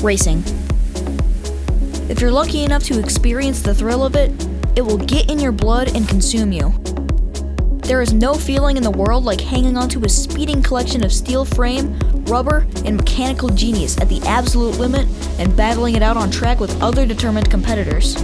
Racing. If you're lucky enough to experience the thrill of it, it will get in your blood and consume you. There is no feeling in the world like hanging onto a speeding collection of steel frame, rubber, and mechanical genius at the absolute limit and battling it out on track with other determined competitors.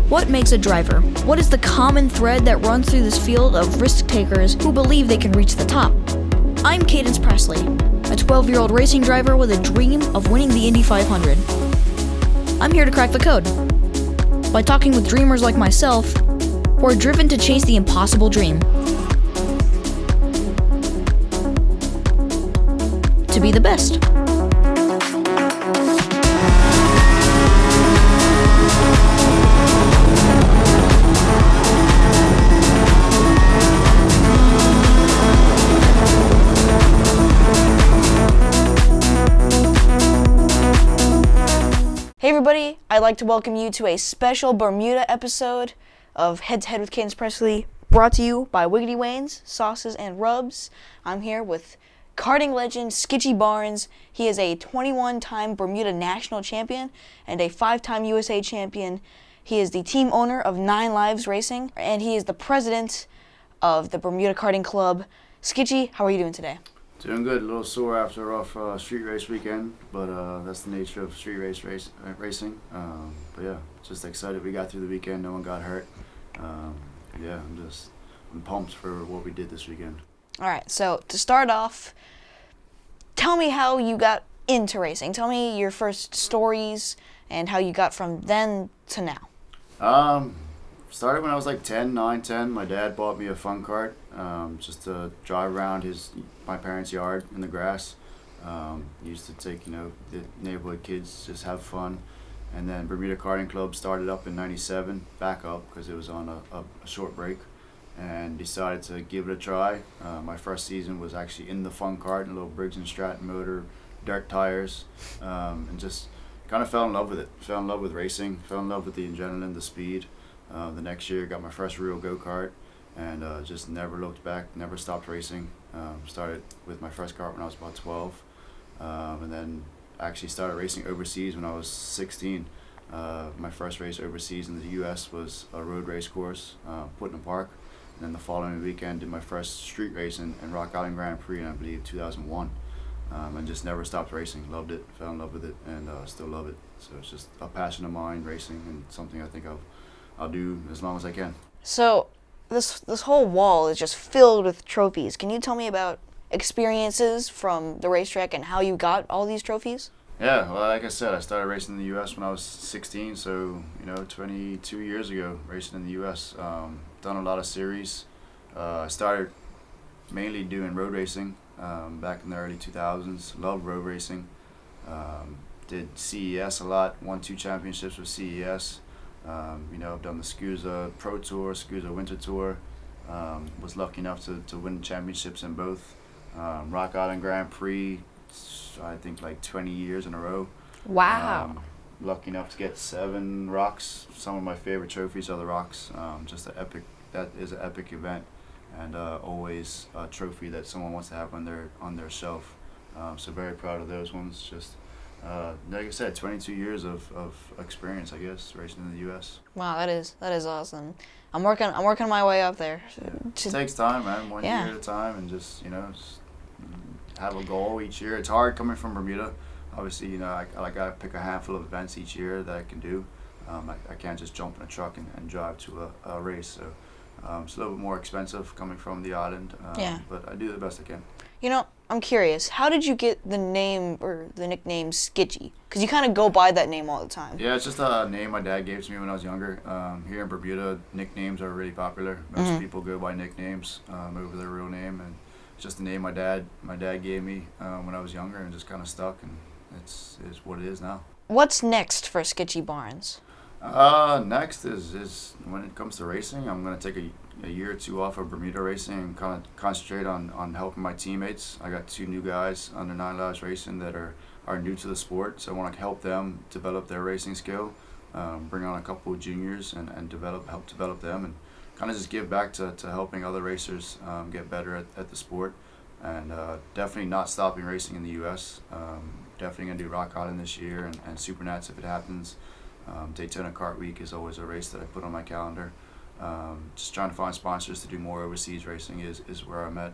What makes a driver? What is the common thread that runs through this field of risk-takers who believe they can reach the top? I'm Cadence Presley, a 12-year-old racing driver with a dream of winning the Indy 500. I'm here to crack the code by talking with dreamers like myself who are driven to chase the impossible dream. To be the best. Hey everybody, I'd like to welcome you to a special Bermuda episode of Head to Head with Cadence Presley, brought to you by Wiggidy Wayne Sauces and Rubs. I'm here with karting legend Skitchy Barnes. He is a 21-time Bermuda national champion and a 5-time USA champion. He is the team owner of 9 Lives Racing, and he is the president of the Bermuda Karting Club. Skitchy, how are you doing today? Doing good. A little sore after a rough street race weekend, but that's the nature of street racing. But yeah, just excited we got through the weekend. No one got hurt. Yeah, I'm pumped for what we did this weekend. All right, so to start off, tell me how you got into racing. Tell me your first stories and how you got from then to now. Started when I was like 9, 10. My dad bought me a fun cart just to drive around my parents' yard in the grass. Used to take, the neighborhood kids, just have fun. And then Bermuda Karting Club started up in 97, back up because it was on a short break, and decided to give it a try. My first season was actually in the fun cart, in a little Briggs & Stratton motor, dirt tires, and just kind of fell in love with it. Fell in love with racing, fell in love with the adrenaline, the speed. The next year got my first real go-kart, and just never looked back, never stopped racing. Started with my first kart when I was about 12, and then actually started racing overseas when I was 16. My first race overseas in the U.S. was a road race course, Putnam Park. And then the following weekend did my first street race in Rock Island Grand Prix in, I believe, 2001. And just never stopped racing. Loved it, fell in love with it, and still love it. So it's just a passion of mine, racing, and something I think I'll do as long as I can. So this whole wall is just filled with trophies. Can you tell me about experiences from the racetrack and how you got all these trophies? Yeah, well, like I said, I started racing in the U.S. when I was 16, so 22 years ago, racing in the U.S. Done a lot of series. I started mainly doing road racing back in the early 2000s. Loved road racing. Did CES a lot. Won 2 championships with CES. I've done the SCUSA Pro Tour, SCUSA Winter Tour. Was lucky enough to win championships in both. Rock Island Grand Prix, I think like 20 years in a row. Wow. Lucky enough to get 7 rocks. Some of my favorite trophies are the rocks. That is an epic event, and always a trophy that someone wants to have on their shelf. So very proud of those ones. Just like I said, 22 years of experience, I guess, racing in the U.S. Wow, that is awesome. I'm working my way up there. It takes time, man. One year at a time, and just have a goal each year. It's hard coming from Bermuda. Obviously, I gotta pick a handful of events each year that I can do. I can't just jump in a truck and drive to a race. So it's a little bit more expensive coming from the island. But I do the best I can. I'm curious. How did you get the name or the nickname Skitchy? Because you kind of go by that name all the time. Yeah, it's just a name my dad gave to me when I was younger. Here in Bermuda, nicknames are really popular. Most people go by nicknames over their real name, and it's just the name my dad gave me when I was younger, and just kind of stuck, and it's what it is now. What's next for Skitchy Barnes? Next is when it comes to racing, I'm going to take a year or 2 off of Bermuda racing and kind of concentrate on helping my teammates. I got 2 new guys under 9 Lives Racing that are new to the sport, so I want to help them develop their racing skill, bring on a couple of juniors and help develop them, and kind of just give back to helping other racers get better at the sport. and definitely not stopping racing in the U.S. Definitely going to do Rock Island this year and Supernats if it happens. Daytona Kart Week is always a race that I put on my calendar. Just trying to find sponsors to do more overseas racing is where I'm at.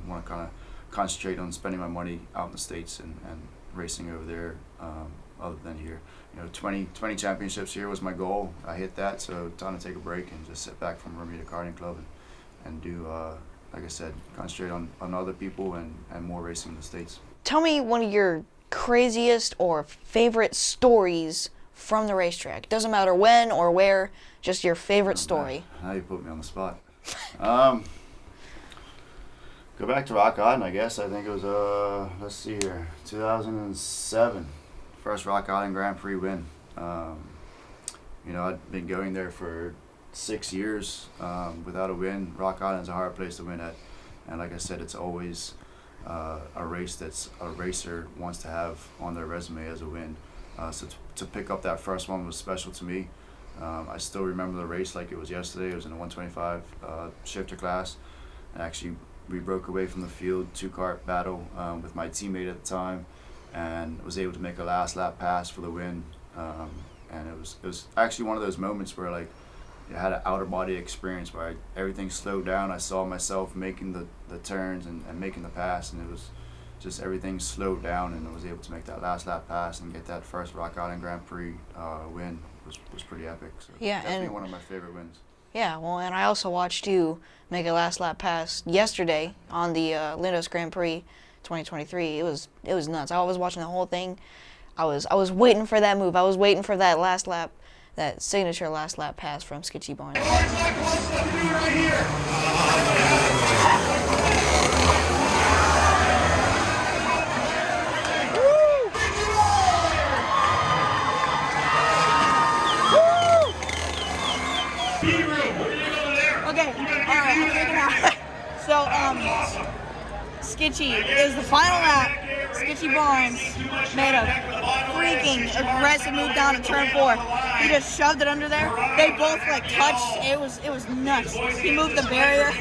Want to kind of concentrate on spending my money out in the States and racing over there other than here. 20 championships here was my goal. I hit that, so time to take a break and just sit back from Bermuda Karting Club and do, like I said, concentrate on other people and more racing in the States. Tell me one of your craziest or favorite stories from the racetrack. Doesn't matter when or where, just your favorite story. Now you put me on the spot. Go back to Rock Island, I guess. I think it was, let's see here, 2007. First Rock Island Grand Prix win. I'd been going there for 6 years without a win. Rock Island's a hard place to win at. And like I said, it's always a race that's a racer wants to have on their resume as a win. So to pick up that first one was special to me. I still remember the race like it was yesterday. It was in the 125 shifter class. And actually, we broke away from the field, 2-kart battle with my teammate at the time, and was able to make a last lap pass for the win. And it was actually one of those moments where I had an outer body experience where everything slowed down. I saw myself making the turns and making the pass, and it was just everything slowed down, and I was able to make that last lap pass and get that first Rock Island Grand Prix win was pretty epic. So yeah, definitely one of my favorite wins. Yeah, well, and I also watched you make a last lap pass yesterday on the Lindos Grand Prix 2023. It was nuts. I was watching the whole thing. I was waiting for that move. I was waiting for that last lap, that signature last lap pass from Skitchy Barnes. So, Skitchy is the final lap. Skitchy Barnes made a freaking aggressive move down to turn 4. He just shoved it under there. They both touched. It was nuts. He moved the barrier.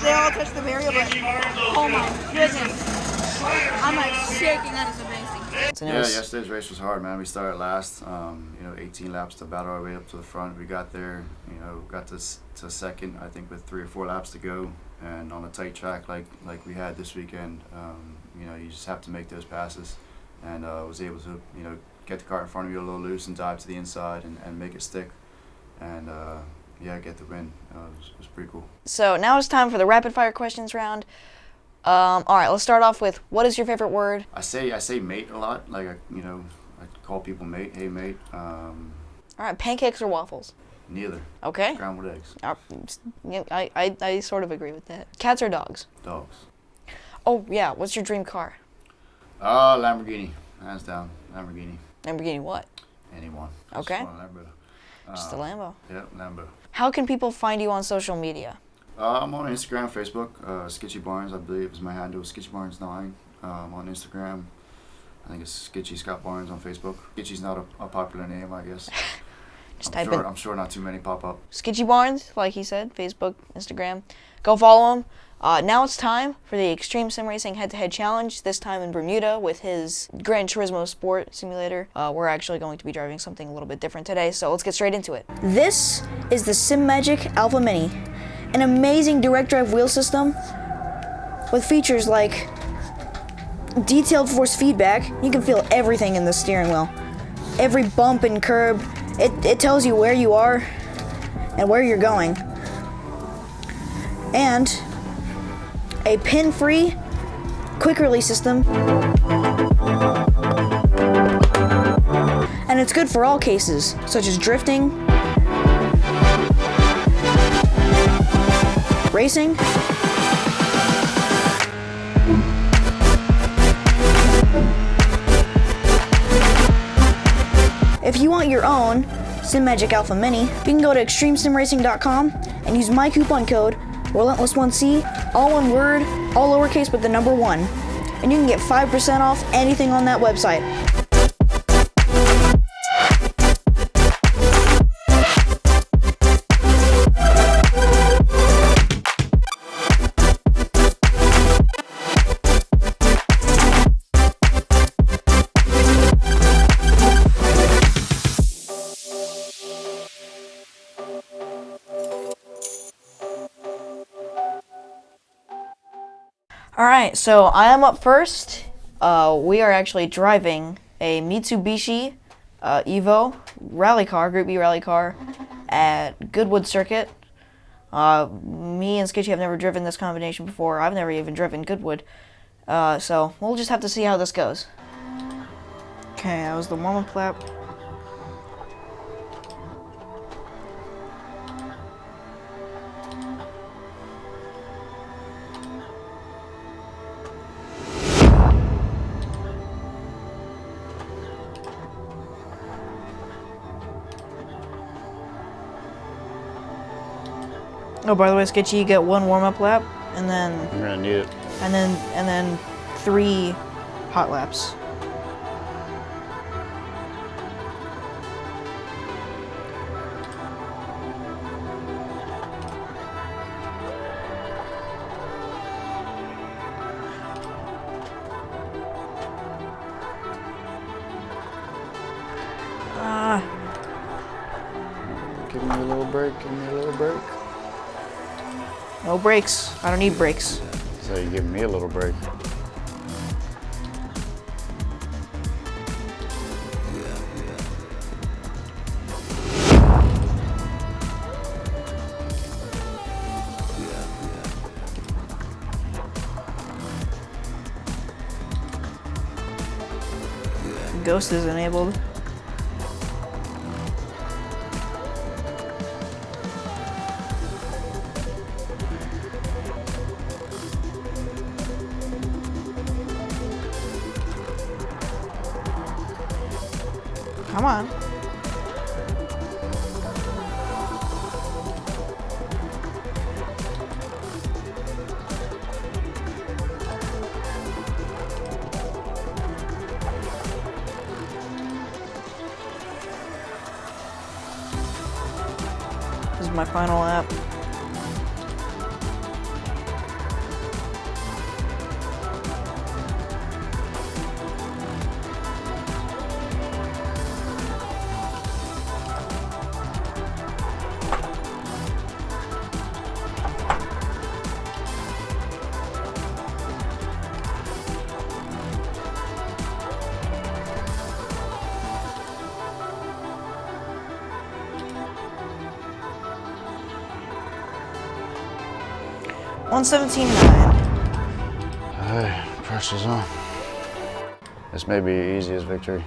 They all touched the barrier, but oh my goodness, I'm shaking. That is amazing. Yeah, yesterday's race was hard, man. We started last, 18 laps to battle our way up to the front. We got there, got to second, I think, with 3 or 4 laps to go. And on a tight track like we had this weekend, you just have to make those passes. And was able to, get the car in front of you a little loose and dive to the inside and make it stick. And get the win. It was pretty cool. So now it's time for the rapid fire questions round. All right, let's start off with, what is your favorite word? I say mate a lot. I call people mate. Hey, mate. All right, pancakes or waffles? Neither. Okay. Scrambled eggs. I sort of agree with that. Cats or dogs? Dogs. Oh, yeah. What's your dream car? Lamborghini. Hands down. Lamborghini. Lamborghini what? Anyone. Okay. Just want a Lambo. Just a Lambo. Yeah, Lambo. How can people find you on social media? I'm on Instagram, Facebook. Skitchy Barnes, I believe, is my handle. Skitchy Barnes 9 on Instagram. I think it's Skitchy Scott Barnes on Facebook. Skitchy's not a popular name, I guess. I'm sure not too many pop up. Skitchy Barnes, like he said, Facebook, Instagram. Go follow him. Now it's time for the Extreme Sim Racing Head-to-Head Challenge, this time in Bermuda with his Gran Turismo Sport Simulator. We're actually going to be driving something a little bit different today, so let's get straight into it. This is the SimMagic Alpha Mini, an amazing direct drive wheel system with features like detailed force feedback. You can feel everything in the steering wheel. Every bump and curb, it tells you where you are and where you're going. And a pin-free quick release system. And it's good for all cases, such as drifting, racing, if you want your own SimMagic Alpha Mini, you can go to extremesimracing.com and use my coupon code Relentless1C, all one word, all lowercase with the number 1. And you can get 5% off anything on that website. Alright, so I am up first. We are actually driving a Mitsubishi Evo rally car, Group B rally car, at Goodwood Circuit. Me and Skitchy have never driven this combination before. I've never even driven Goodwood. So we'll just have to see how this goes. Okay, that was the warm-up lap. Oh, by the way, Skitchy, you get one warm-up lap, and then I'm gonna need it. and then 3 hot laps. Give me a little break. Give me a little break. No brakes. I don't need brakes. So you give me a little break. Ghost is enabled. Come on. This is my final lap. $117.9. Hey, pressure's on. This may be the easiest victory.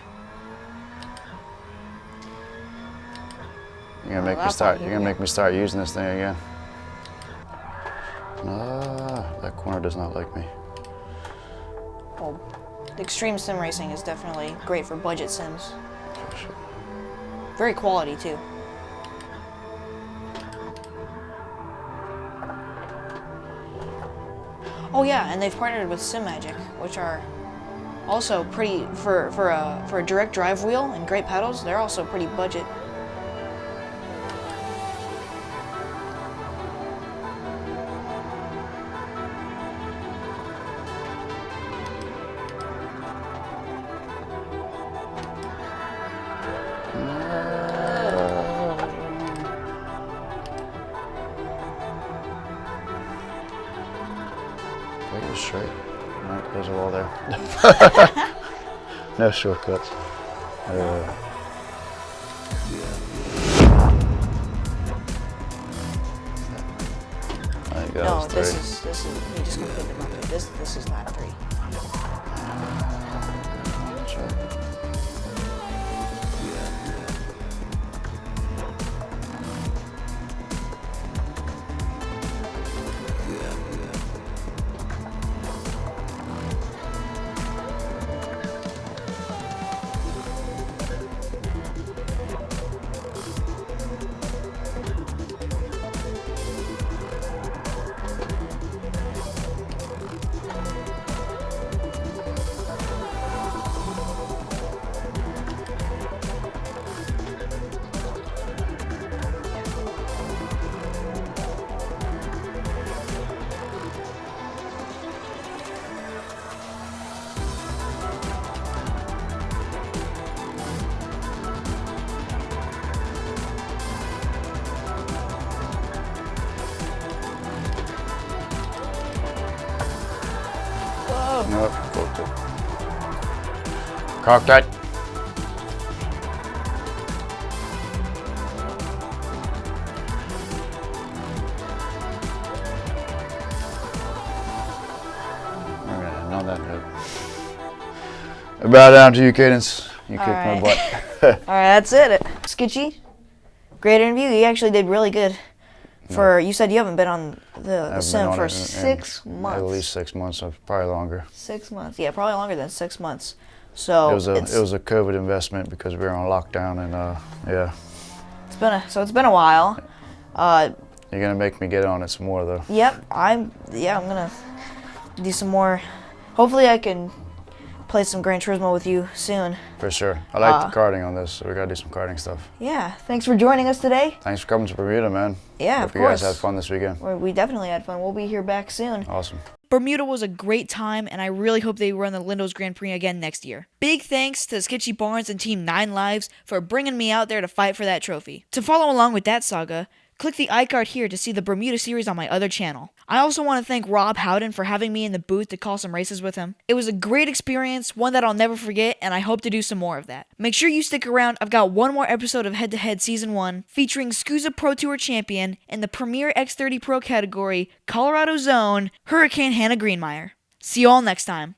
You're gonna make me start. You're gonna make me start using this thing again. That corner does not like me. Well, extreme sim racing is definitely great for budget sims. Very quality too. Oh yeah, and they've partnered with SimMagic, which are also pretty for a direct drive wheel and great pedals. They're also pretty budget. Straight. No, there's a wall there. No shortcuts. No, this is you just completed lap 3. This is lap 3. Cock tight. Okay, not that note. I bow down to you, Cadence. You kicked my butt. All right, that's it. Skitchy, great interview. You actually did really good. You said you haven't been on the sim for 6 months. At least 6 months, probably longer. 6 months, yeah, probably longer than 6 months. So it was a COVID investment because we were on lockdown, and yeah. It's been a while. You're gonna make me get on it some more though. Yep, I'm gonna do some more. Hopefully, I can play some Gran Turismo with you soon. For sure. I like the karting on this, so we gotta do some karting stuff. Yeah, thanks for joining us today. Thanks for coming to Bermuda, man. Yeah, Hope of course. you guys had fun this weekend. We definitely had fun. We'll be here back soon. Awesome. Bermuda was a great time, and I really hope they run the Lindos Grand Prix again next year. Big thanks to Skitchy Barnes and Team 9 Lives for bringing me out there to fight for that trophy. To follow along with that saga, click the iCard here to see the Bermuda series on my other channel. I also want to thank Rob Howden for having me in the booth to call some races with him. It was a great experience, one that I'll never forget, and I hope to do some more of that. Make sure you stick around. I've got one more episode of Head to Head Season 1 featuring SCUSA Pro Tour champion in the Premier X30 Pro category, Colorado Zone, Hurricane Hannah Greenmeyer. See you all next time.